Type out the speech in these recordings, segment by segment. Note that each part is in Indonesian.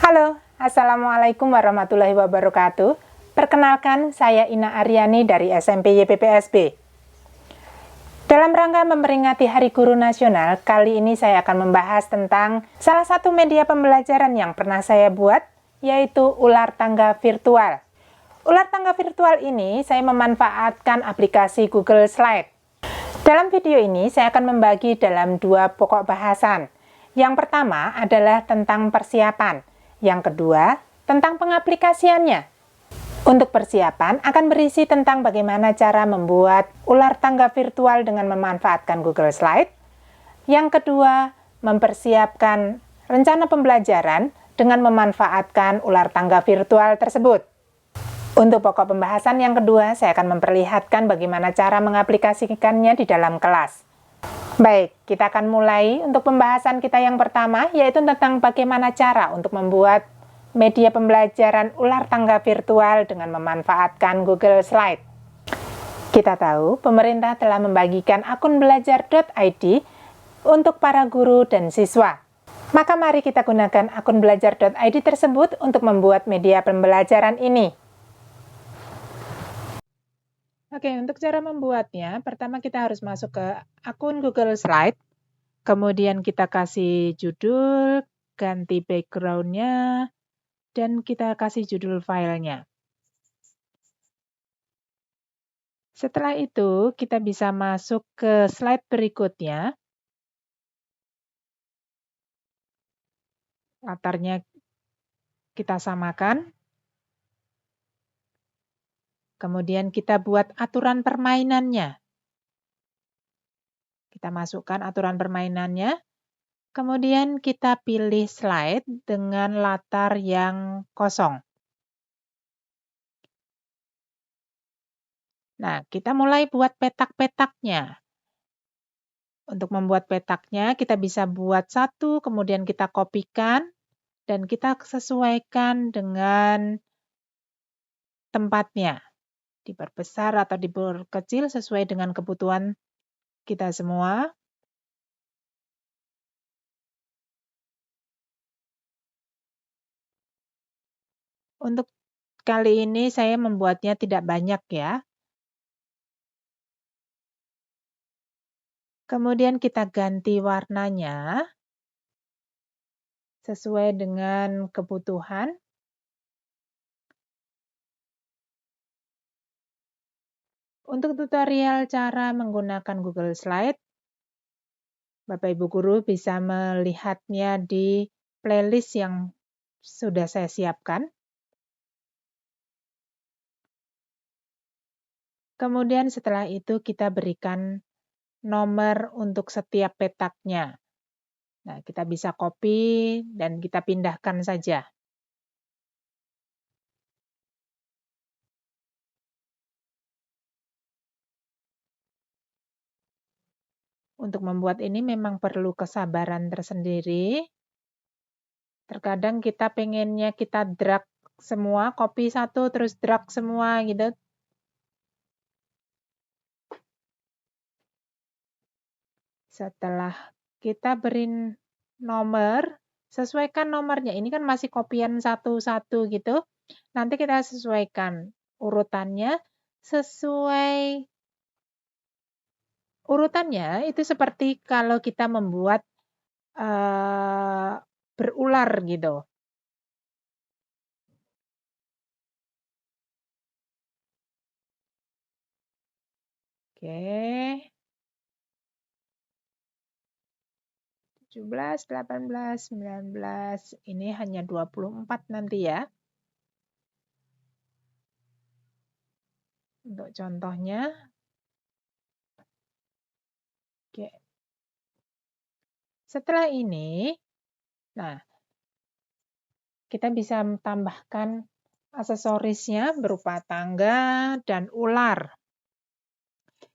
Halo, Assalamualaikum warahmatullahi wabarakatuh. Perkenalkan, saya Ina Aryani dari SMP YPPSB. Dalam rangka memperingati Hari Guru Nasional, kali ini saya akan membahas tentang salah satu media pembelajaran yang pernah saya buat, yaitu ular tangga virtual. Ular tangga virtual ini saya memanfaatkan aplikasi Google Slide. Dalam video ini, saya akan membagi dalam dua pokok bahasan. Yang pertama adalah tentang persiapan. Yang kedua, tentang pengaplikasiannya. Untuk persiapan akan berisi tentang bagaimana cara membuat ular tangga virtual dengan memanfaatkan Google Slide. Yang kedua, mempersiapkan rencana pembelajaran dengan memanfaatkan ular tangga virtual tersebut. Untuk pokok pembahasan yang kedua, saya akan memperlihatkan bagaimana cara mengaplikasikannya di dalam kelas. Baik, kita akan mulai untuk pembahasan kita yang pertama, yaitu tentang bagaimana cara untuk membuat media pembelajaran ular tangga virtual dengan memanfaatkan Google Slide. Kita tahu, pemerintah telah membagikan akun belajar.id untuk para guru dan siswa. Maka mari kita gunakan akun belajar.id tersebut untuk membuat media pembelajaran ini. Oke, untuk cara membuatnya, pertama kita harus masuk ke akun Google Slide, kemudian kita kasih judul, ganti background-nya, dan kita kasih judul filenya. Setelah itu, kita bisa masuk ke slide berikutnya. Latarnya kita samakan. Kemudian kita buat aturan permainannya. Kita masukkan aturan permainannya. Kemudian kita pilih slide dengan latar yang kosong. Nah, kita mulai buat petak-petaknya. Untuk membuat petaknya, kita bisa buat satu, kemudian kita kopikan, dan kita sesuaikan dengan tempatnya. Diperbesar atau diperkecil sesuai dengan kebutuhan kita semua. Untuk kali ini saya membuatnya tidak banyak ya. Kemudian kita ganti warnanya sesuai dengan kebutuhan. Untuk tutorial cara menggunakan Google Slide, Bapak Ibu Guru bisa melihatnya di playlist yang sudah saya siapkan. Kemudian setelah itu kita berikan nomor untuk setiap petaknya. Nah, kita bisa copy dan kita pindahkan saja. Untuk membuat ini memang perlu kesabaran tersendiri. Terkadang kita pengennya kita drag semua, copy satu, terus drag semua gitu. Setelah kita beri nomor, sesuaikan nomornya. Ini kan masih kopian satu-satu gitu. Nanti kita sesuaikan urutannya sesuai urutannya itu seperti kalau kita membuat berular gitu. Oke. 17, 18, 19, ini hanya 24 nanti ya. Untuk contohnya. Oke. Setelah ini, nah, kita bisa tambahkan aksesorisnya berupa tangga dan ular.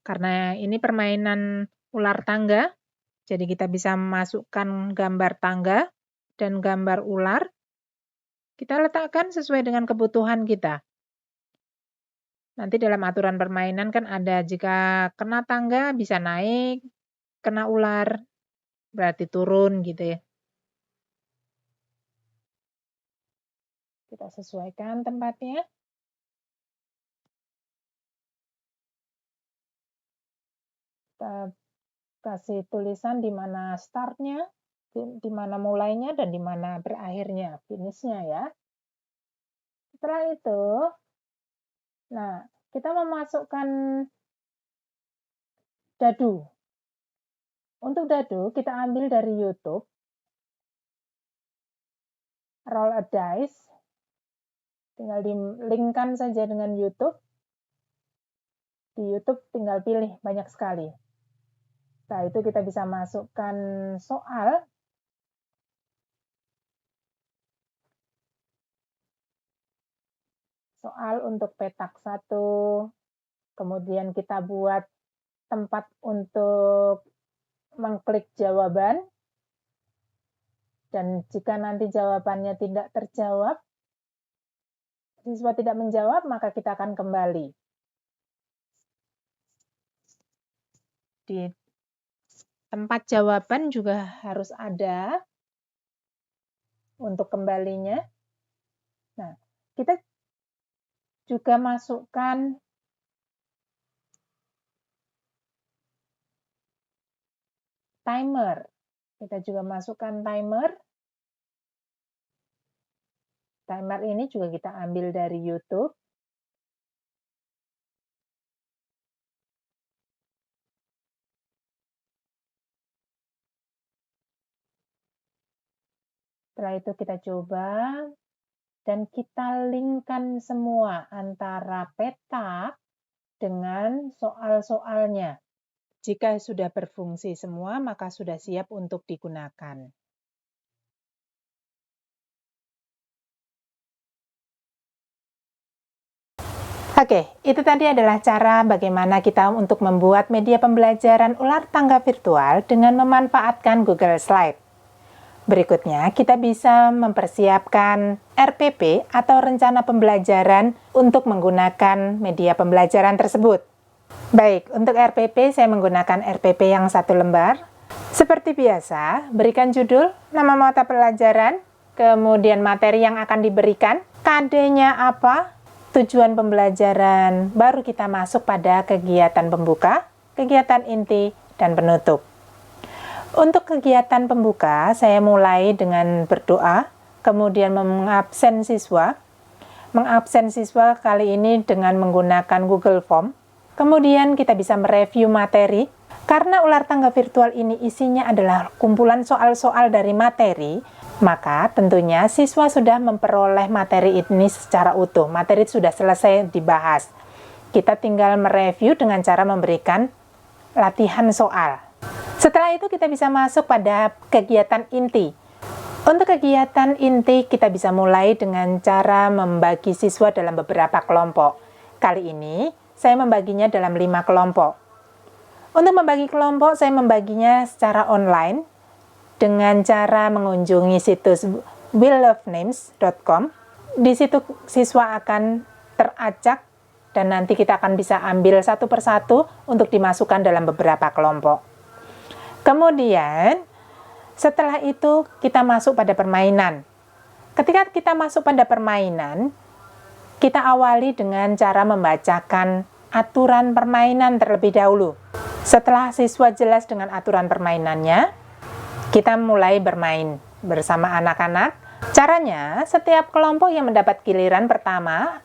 Karena ini permainan ular tangga, jadi kita bisa memasukkan gambar tangga dan gambar ular. Kita letakkan sesuai dengan kebutuhan kita. Nanti dalam aturan permainan kan ada jika kena tangga bisa naik, kena ular berarti turun gitu ya. Kita sesuaikan tempatnya. Kita kasih tulisan di mana startnya, di mana mulainya, dan di mana berakhirnya, finishnya ya. Setelah itu, nah, kita memasukkan dadu. Untuk dadu, kita ambil dari YouTube. Roll a dice. Tinggal di-linkkan saja dengan YouTube. Di YouTube tinggal pilih, banyak sekali. Setelah itu kita bisa masukkan soal. Soal untuk petak 1. Kemudian kita buat tempat untuk mengklik jawaban. Dan jika nanti jawabannya tidak terjawab, siswa tidak menjawab, maka kita akan kembali. Di tempat jawaban juga harus ada untuk kembalinya. Nah, kita juga masukkan timer. Kita juga masukkan timer. Timer ini juga kita ambil dari YouTube. Setelah itu kita coba dan kita linkkan semua antara peta dengan soal-soalnya. Jika sudah berfungsi semua, maka sudah siap untuk digunakan. Oke, itu tadi adalah cara bagaimana kita untuk membuat media pembelajaran ular tangga virtual dengan memanfaatkan Google Slide. Berikutnya, kita bisa mempersiapkan RPP atau rencana pembelajaran untuk menggunakan media pembelajaran tersebut. Baik, untuk RPP saya menggunakan RPP yang 1 lembar. Seperti biasa, berikan judul, nama mata pelajaran, kemudian materi yang akan diberikan, KD-nya apa, tujuan pembelajaran, baru kita masuk pada kegiatan pembuka, kegiatan inti, dan penutup. Untuk kegiatan pembuka, saya mulai dengan berdoa, kemudian mengabsen siswa. Mengabsen siswa kali ini dengan menggunakan Google Form. Kemudian kita bisa mereview materi. Karena ular tangga virtual ini isinya adalah kumpulan soal-soal dari materi, maka tentunya siswa sudah memperoleh materi ini secara utuh. Materi sudah selesai dibahas. Kita tinggal mereview dengan cara memberikan latihan soal. Setelah itu kita bisa masuk pada kegiatan inti. Untuk kegiatan inti kita bisa mulai dengan cara membagi siswa dalam beberapa kelompok. Kali ini saya membaginya dalam 5 kelompok. Untuk membagi kelompok, saya membaginya secara online dengan cara mengunjungi situs wheelofnames.com. Di situ siswa akan teracak dan nanti kita akan bisa ambil satu persatu untuk dimasukkan dalam beberapa kelompok. Kemudian, setelah itu kita masuk pada permainan. Ketika kita masuk pada permainan, kita awali dengan cara membacakan aturan permainan terlebih dahulu. Setelah siswa jelas dengan aturan permainannya, kita mulai bermain bersama anak-anak. Caranya, setiap kelompok yang mendapat giliran pertama,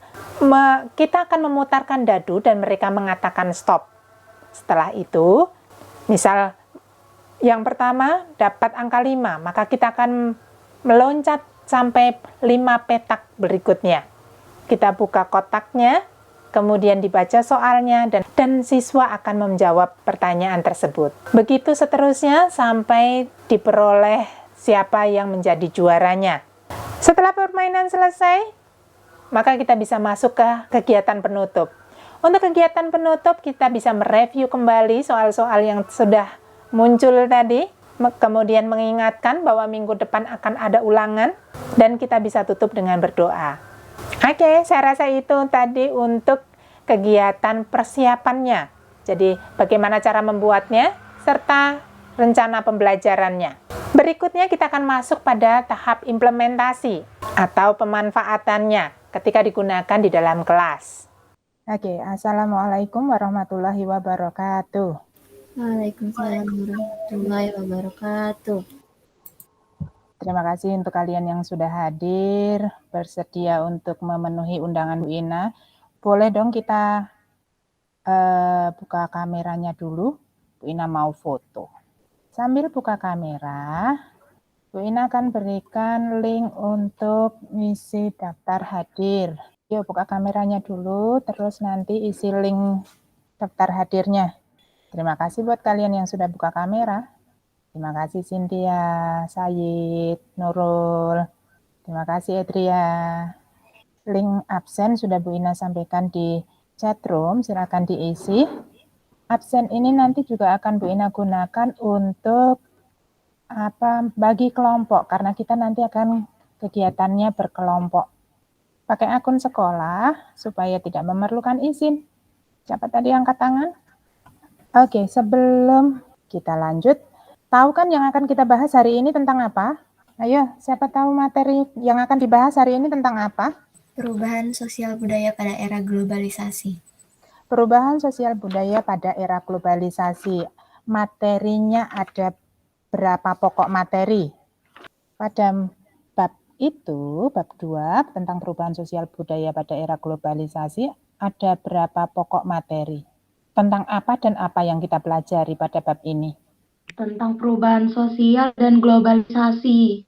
kita akan memutarkan dadu dan mereka mengatakan stop. Setelah itu, misal yang pertama dapat angka 5, maka kita akan meloncat sampai 5 petak berikutnya. Kita buka kotaknya, kemudian dibaca soalnya, dan siswa akan menjawab pertanyaan tersebut. Begitu seterusnya sampai diperoleh siapa yang menjadi juaranya. Setelah permainan selesai, maka kita bisa masuk ke kegiatan penutup. Untuk kegiatan penutup, kita bisa mereview kembali soal-soal yang sudah muncul tadi, kemudian mengingatkan bahwa minggu depan akan ada ulangan, dan kita bisa tutup dengan berdoa. Oke, saya rasa itu tadi untuk kegiatan persiapannya. Jadi, bagaimana cara membuatnya, serta rencana pembelajarannya. Berikutnya kita akan masuk pada tahap implementasi atau pemanfaatannya ketika digunakan di dalam kelas. Oke, Assalamualaikum warahmatullahi wabarakatuh. Waalaikumsalam warahmatullahi wabarakatuh. Terima kasih untuk kalian yang sudah hadir, bersedia untuk memenuhi undangan Bu Ina. Boleh dong kita buka kameranya dulu. Bu Ina mau foto. Sambil buka kamera, Bu Ina akan berikan link untuk isi daftar hadir. Yuk buka kameranya dulu, terus nanti isi link daftar hadirnya. Terima kasih buat kalian yang sudah buka kamera. Terima kasih Cynthia, Sayid, Nurul. Terima kasih Edria. Link absen sudah Bu Ina sampaikan di chat room, silakan diisi. Absen ini nanti juga akan Bu Ina gunakan untuk bagi kelompok, karena kita nanti akan kegiatannya berkelompok. Pakai akun sekolah supaya tidak memerlukan izin. Siapa tadi angkat tangan? Oke, sebelum kita lanjut, tahu kan yang akan kita bahas hari ini tentang apa? Ayo, siapa tahu materi yang akan dibahas hari ini tentang apa? Perubahan sosial budaya pada era globalisasi. Perubahan sosial budaya pada era globalisasi. Materinya ada berapa pokok materi? Pada bab itu, bab 2 tentang perubahan sosial budaya pada era globalisasi, ada berapa pokok materi? Tentang apa dan apa yang kita pelajari pada bab ini? Tentang perubahan sosial dan globalisasi.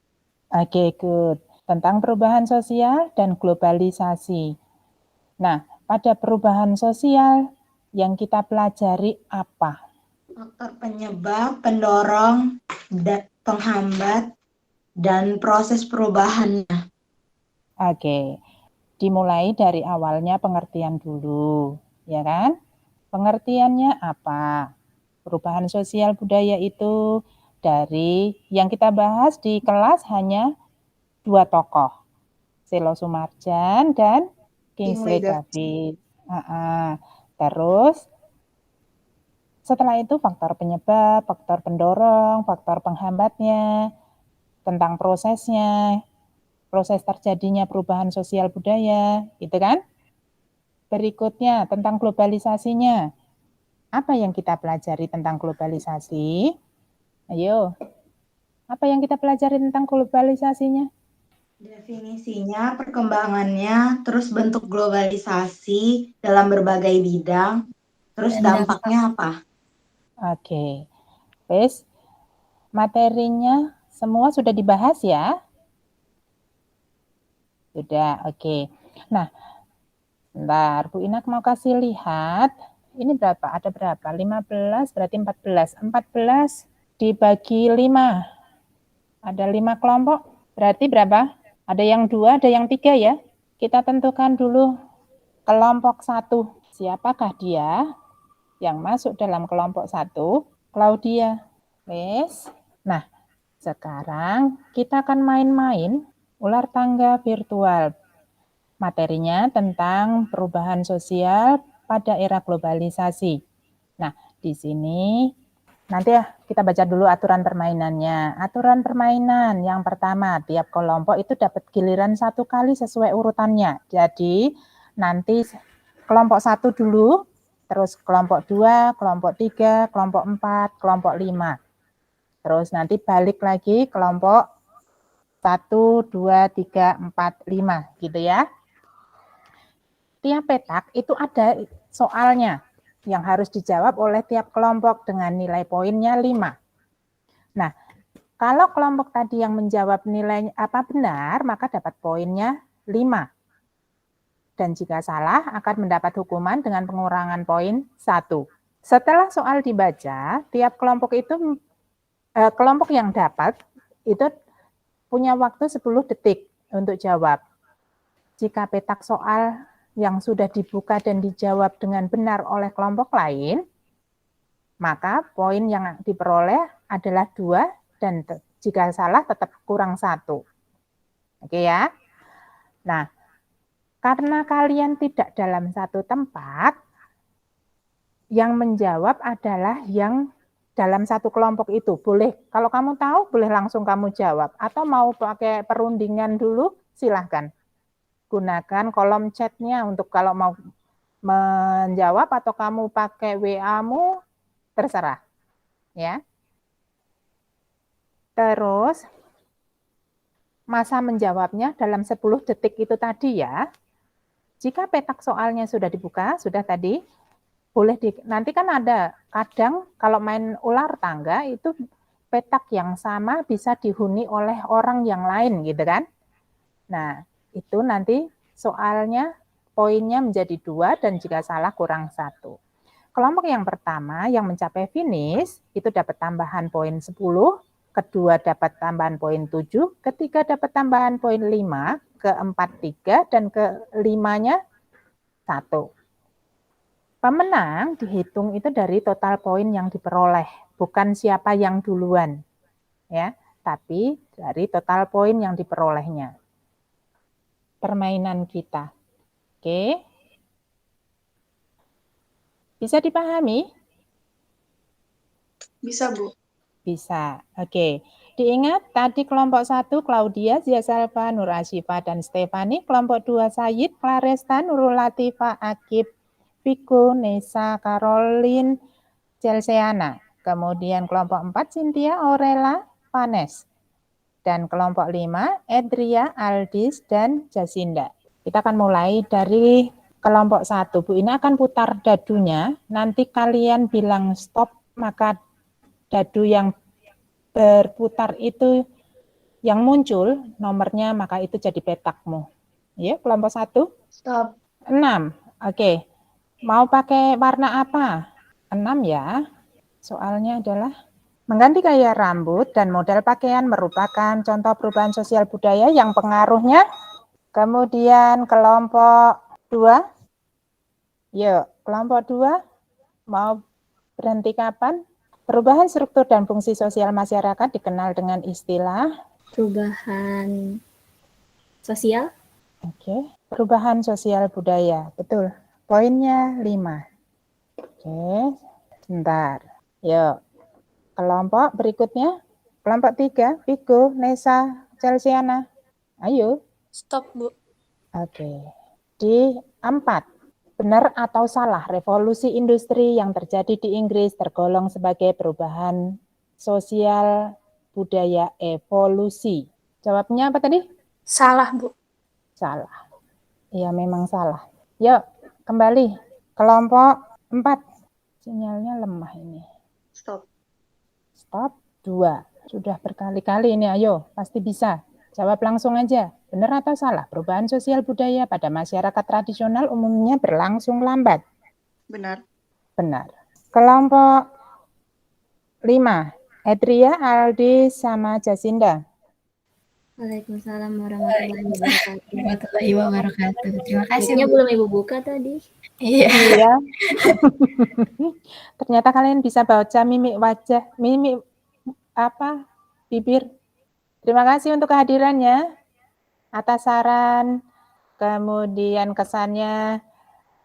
Oke, good. Tentang perubahan sosial dan globalisasi. Nah, pada perubahan sosial yang kita pelajari apa? Faktor penyebab, pendorong, penghambat, dan proses perubahannya. Oke, dimulai dari awalnya pengertian dulu, ya kan? Pengertiannya apa? Perubahan sosial budaya itu dari yang kita bahas di kelas hanya 2 tokoh, Selo Sumarjan dan Kingsley David. Terus setelah itu faktor penyebab, faktor pendorong, faktor penghambatnya, tentang prosesnya, proses terjadinya perubahan sosial budaya, gitu kan? Berikutnya tentang globalisasinya. Apa yang kita pelajari tentang globalisasi? Ayo, apa yang kita pelajari tentang globalisasinya? Definisinya, perkembangannya, terus bentuk globalisasi dalam berbagai bidang, terus dampaknya apa? Oke, wes, materinya semua sudah dibahas ya? Sudah, oke. Nah, bentar, Bu Inak mau kasih lihat. Ini berapa? Ada berapa? 15, berarti 14. 14 dibagi 5. Ada 5 kelompok, berarti berapa? Ada yang 2, ada yang 3 ya. Kita tentukan dulu kelompok 1. Siapakah dia yang masuk dalam kelompok 1? Claudia. Wes. Nah, sekarang kita akan main-main ular tangga virtual. Materinya tentang perubahan sosial pada era globalisasi. Nah, di sini nanti ya kita baca dulu aturan permainannya. Aturan permainan yang pertama, tiap kelompok itu dapat giliran 1 kali sesuai urutannya. Jadi nanti kelompok 1 dulu, terus kelompok 2, kelompok 3, kelompok 4, kelompok 5. Terus nanti balik lagi kelompok 1, 2, 3, 4, 5 gitu ya. Tiap petak itu ada soalnya yang harus dijawab oleh tiap kelompok dengan nilai poinnya 5. Nah, kalau kelompok tadi yang menjawab nilai apa benar, maka dapat poinnya 5. Dan jika salah akan mendapat hukuman dengan pengurangan poin 1. Setelah soal dibaca, tiap kelompok itu kelompok yang dapat itu punya waktu 10 detik untuk jawab. Jika petak soal yang sudah dibuka dan dijawab dengan benar oleh kelompok lain, maka poin yang diperoleh adalah 2 dan jika salah tetap kurang 1. Oke ya. Nah, karena kalian tidak dalam satu tempat, yang menjawab adalah yang dalam satu kelompok itu? Boleh, kalau kamu tahu boleh langsung kamu jawab. Atau mau pakai perundingan dulu, silahkan. Gunakan kolom chatnya untuk kalau mau menjawab atau kamu pakai WA-mu, terserah. Ya. Terus, masa menjawabnya dalam 10 detik itu tadi ya. Jika petak soalnya sudah dibuka, sudah tadi, boleh nanti kan ada kadang kalau main ular tangga itu petak yang sama bisa dihuni oleh orang yang lain gitu kan. Nah, itu nanti soalnya poinnya menjadi 2 dan jika salah kurang 1. Kelompok yang pertama yang mencapai finish itu dapat tambahan poin 10, kedua dapat tambahan poin 7, ketiga dapat tambahan poin 5, keempat 3, dan kelimanya 1. Pemenang dihitung itu dari total poin yang diperoleh, bukan siapa yang duluan, ya, tapi dari total poin yang diperolehnya. Permainan kita, oke? Bisa dipahami? Bisa, Bu. Bisa, oke. Diingat tadi kelompok 1 Claudia, Zia Salva, Nur Asyifa, dan Stefani. Kelompok 2 Sayid, Claresta, Nurul Latifah, Akib, Viko, Nesa, Caroline, Celsiana. Kemudian kelompok 4 Cynthia, Aurela, Vanes. Dan kelompok 5 Edria, Aldis, dan Jasinda. Kita akan mulai dari kelompok 1. Bu, ini akan putar dadunya. Nanti kalian bilang stop, maka dadu yang berputar itu yang muncul nomornya, maka itu jadi petakmu. Ya, kelompok 1. Stop. 6. Oke. Mau pakai warna apa? 6 ya. Soalnya adalah mengganti gaya rambut dan model pakaian merupakan contoh perubahan sosial budaya yang pengaruhnya. Kemudian kelompok 2. Yuk, kelompok 2 mau berhenti kapan? Perubahan struktur dan fungsi sosial masyarakat dikenal dengan istilah Perubahan sosial. Oke, perubahan sosial budaya. Betul. Poinnya 5. Oke, sebentar. Yuk. Kelompok berikutnya. Kelompok 3, Viko, Nesa, Celsiana. Ayo. Stop, Bu. Oke. Di 4. Benar atau salah, revolusi industri yang terjadi di Inggris tergolong sebagai perubahan sosial budaya evolusi. Jawabnya apa tadi? Salah, Bu. Salah. Iya, memang salah. Yuk, kembali. Kelompok 4. Sinyalnya lemah ini. Stop. Stop. 2. Sudah berkali-kali ini, ayo. Pasti bisa. Jawab langsung aja. Benar atau salah? Perubahan sosial budaya pada masyarakat tradisional umumnya berlangsung lambat. Benar. Benar. Kelompok 5. Edria, Aldi, sama Jasinda. Waalaikumsalam warahmatullahi wabarakatuh. Warahmatullahi wabarakatuh. Terima kasih. Mic-nya belum Ibu buka tadi. Iya. Iya. Ternyata kalian bisa baca mimik wajah, mimik bibir. Terima kasih untuk kehadirannya, atas saran, kemudian kesannya,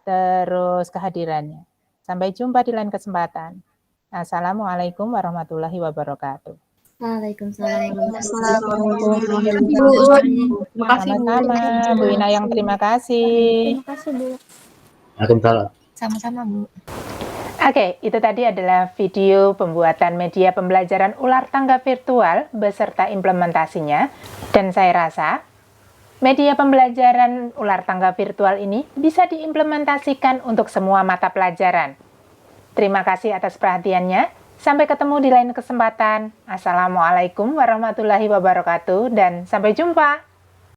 terus kehadirannya. Sampai jumpa di lain kesempatan. Assalamualaikum warahmatullahi wabarakatuh. Waalaikumsalam Assalamualaikum warahmatullahi Bu. wabarakatuh. Terima kasih, Bu. Sama-sama, Bu Inayang, terima kasih. Terima kasih, Bu. Waalaikumsalam. Sama-sama, Bu. Oke, itu tadi adalah video pembuatan media pembelajaran ular tangga virtual beserta implementasinya. Dan saya rasa media pembelajaran ular tangga virtual ini bisa diimplementasikan untuk semua mata pelajaran. Terima kasih atas perhatiannya. Sampai ketemu di lain kesempatan. Assalamualaikum warahmatullahi wabarakatuh dan sampai jumpa.